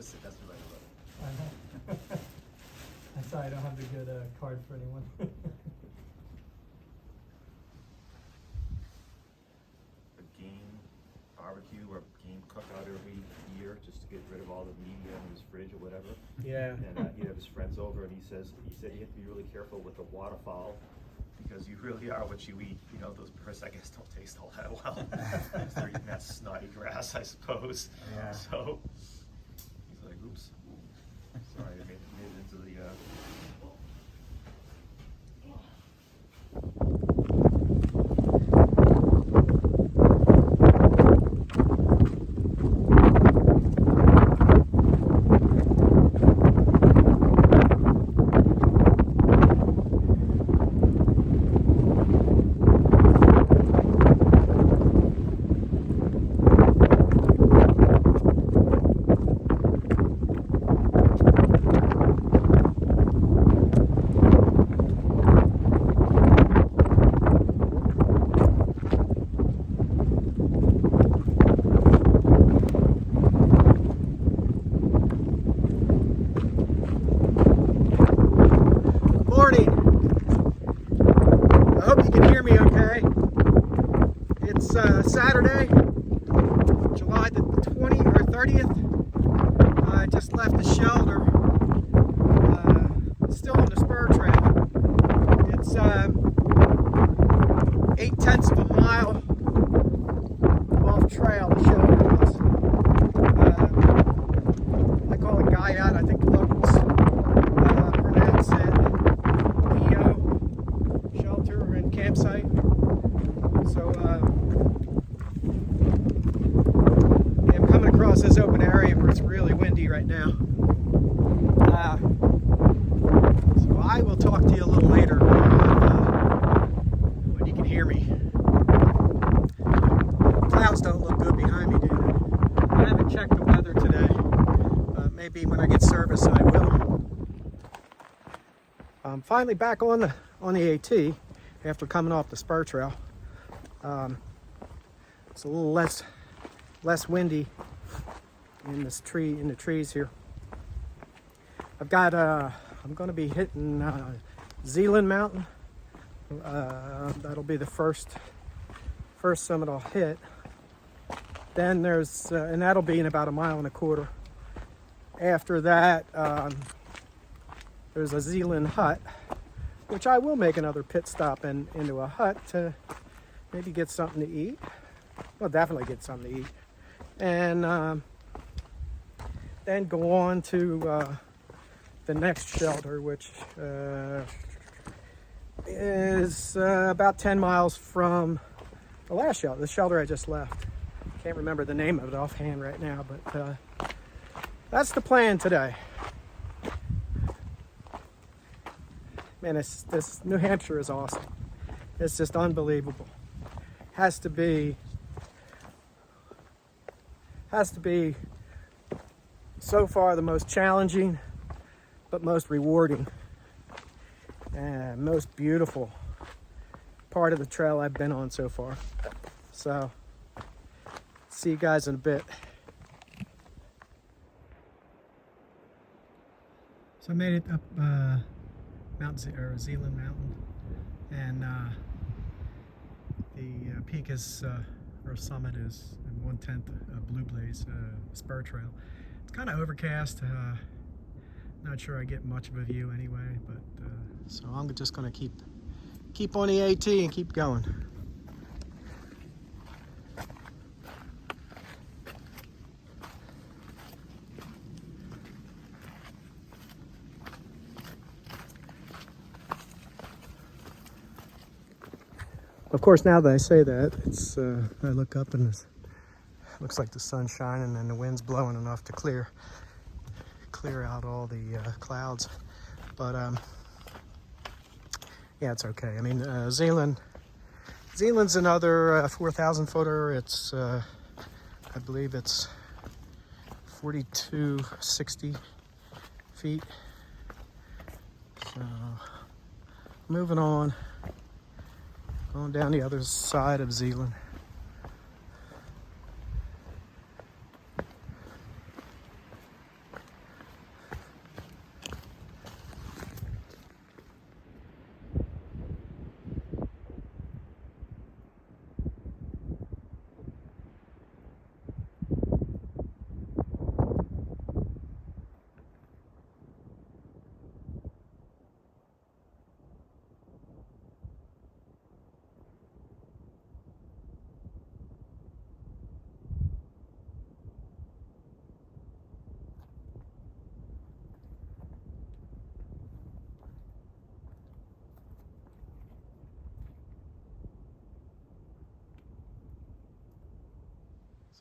opposite. That's what I love. I know. I'm sorry, I don't have a good card for anyone. A game barbecue or game cookout every year just to get rid of all the media in his fridge or whatever. Yeah. And he'd have his friends over, and he said you have to be really careful with the waterfowl because you really are what you eat. You know, those birds, I guess, don't taste all that well. They're eating that snotty grass, I suppose. Yeah. So he's like, oops. Sorry, I made it into the. Saturday, July the 20th or 30th. I just left the shelter. Still on the spur trail. It's 8/10 of a mile off trail. The shelter is. I call it Guy Out. I think the locals pronounce it PO, shelter and campsite. So I'm coming across this open area where it's really windy right now. So I will talk to you a little later when you can hear me. Clouds don't look good behind me, do they? I haven't checked the weather today. Maybe when I get service I will. I'm finally back on the AT after coming off the spur trail. It's a little less windy in the trees here. I've got I'm going to be hitting Zealand Mountain. That'll be the first summit I'll hit. Then there's and that'll be in about 1.25 miles. After that, there's a Zealand hut, which I will make another pit stop into a hut to maybe get something to eat. Well, definitely get something to eat. And then go on to the next shelter, which is about 10 miles from the last shelter, the shelter I just left. Can't remember the name of it offhand right now, but that's the plan today. Man, this New Hampshire is awesome. It's just unbelievable. Has to be so far the most challenging but most rewarding and most beautiful part of the trail I've been on so far. So see you guys in a bit. So I made it up Zealand Mountain, and the peak is, or summit is 1/10 Blue Blaze spur trail. It's kind of overcast. Not sure I get much of a view anyway, but so I'm just going to keep on the AT and keep going. Of course, now that I say that, it's I look up and it looks like the sun's shining and the wind's blowing enough to clear out all the clouds. But yeah, it's okay. I mean, Zealand's another 4,000 footer. It's I believe it's 4,260 feet. So moving on. Going down the other side of Zealand.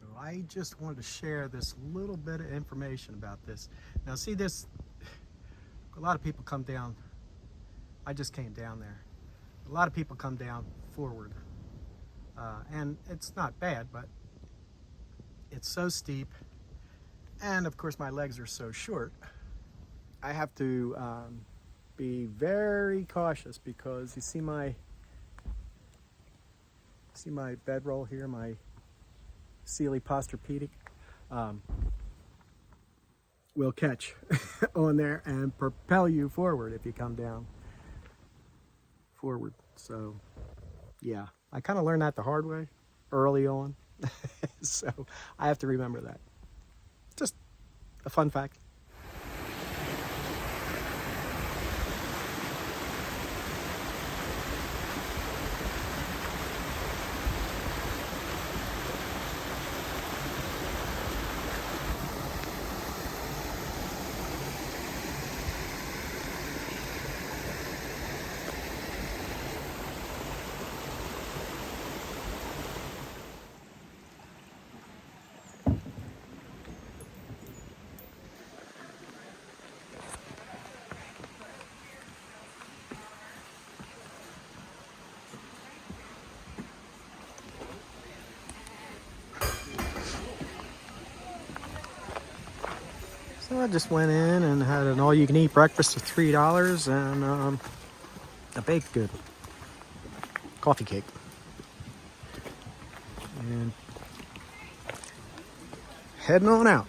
So I just wanted to share this little bit of information about this. Now see this, a lot of people come down, I just came down there. A lot of people come down forward. And it's not bad, but it's so steep. And of course my legs are so short. I have to be very cautious because you see my bedroll here, my Sealy Posturpedic, will catch on there and propel you forward if you come down forward. So yeah, I kind of learned that the hard way early on. So I have to remember that. Just a fun fact. So I just went in and had an all-you-can-eat breakfast for $3 and a baked good coffee cake. And heading on out.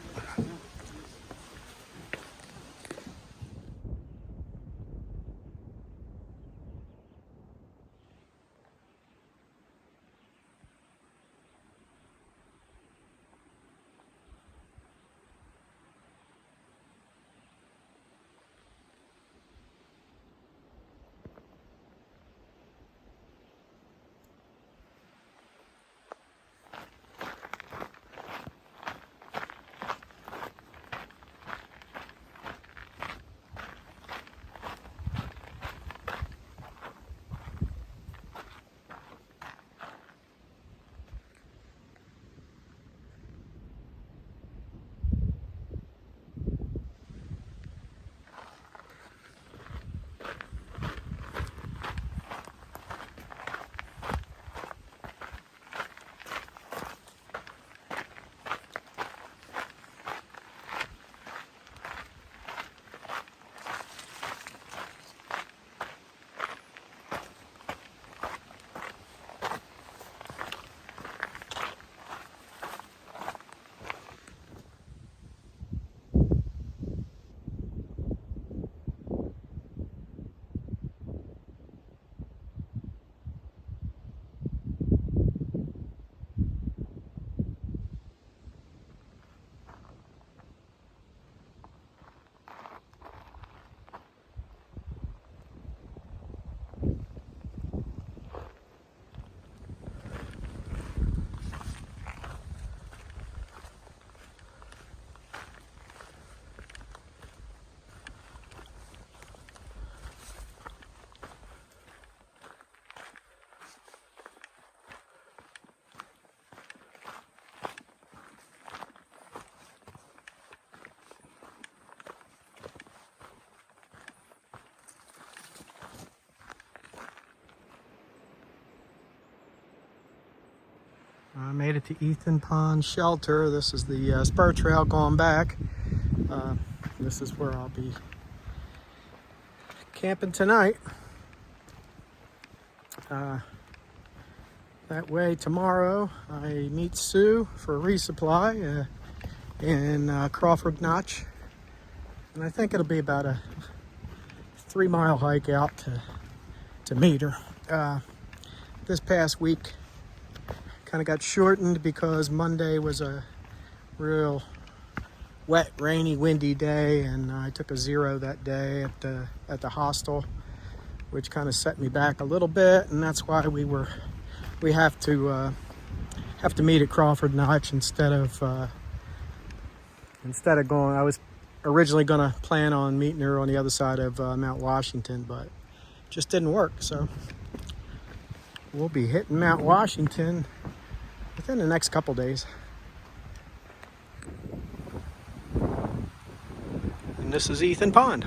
I made it to Ethan Pond Shelter. This is the spur trail going back. This is where I'll be camping tonight. That way tomorrow I meet Sue for a resupply in Crawford Notch. And I think it'll be about a 3-mile hike out to meet her. This past week kind of got shortened because Monday was a real wet, rainy, windy day, and I took a 0 that day at the hostel, which kind of set me back a little bit, and that's why we have to meet at Crawford Notch instead of going. I was originally going to plan on meeting her on the other side of Mount Washington, but just didn't work. So we'll be hitting Mount Washington within the next couple days. and this is Ethan Pond.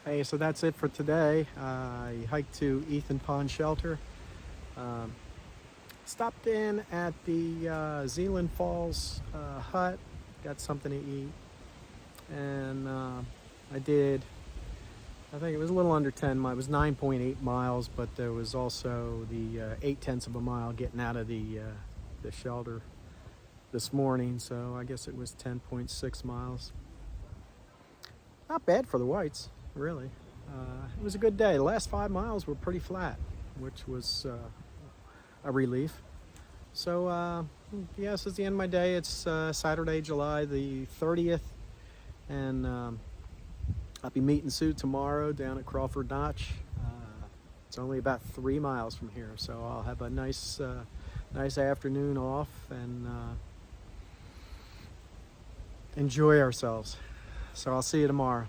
Hey, so that's it for today. I hiked to Ethan Pond Shelter. Stopped in at the Zealand Falls hut, got something to eat, and I think it was a little under 10 miles. It was 9.8 miles, but there was also the 0.8 of a mile getting out of the shelter this morning, so I guess it was 10.6 miles. Not bad for the whites, really. It was a good day. The last 5 miles were pretty flat, which was a relief. So, yes, it's the end of my day. It's Saturday, July the 30th, and I'll be meeting Sue tomorrow down at Crawford Notch. It's only about 3 miles from here, so I'll have a nice afternoon off and enjoy ourselves. So I'll see you tomorrow.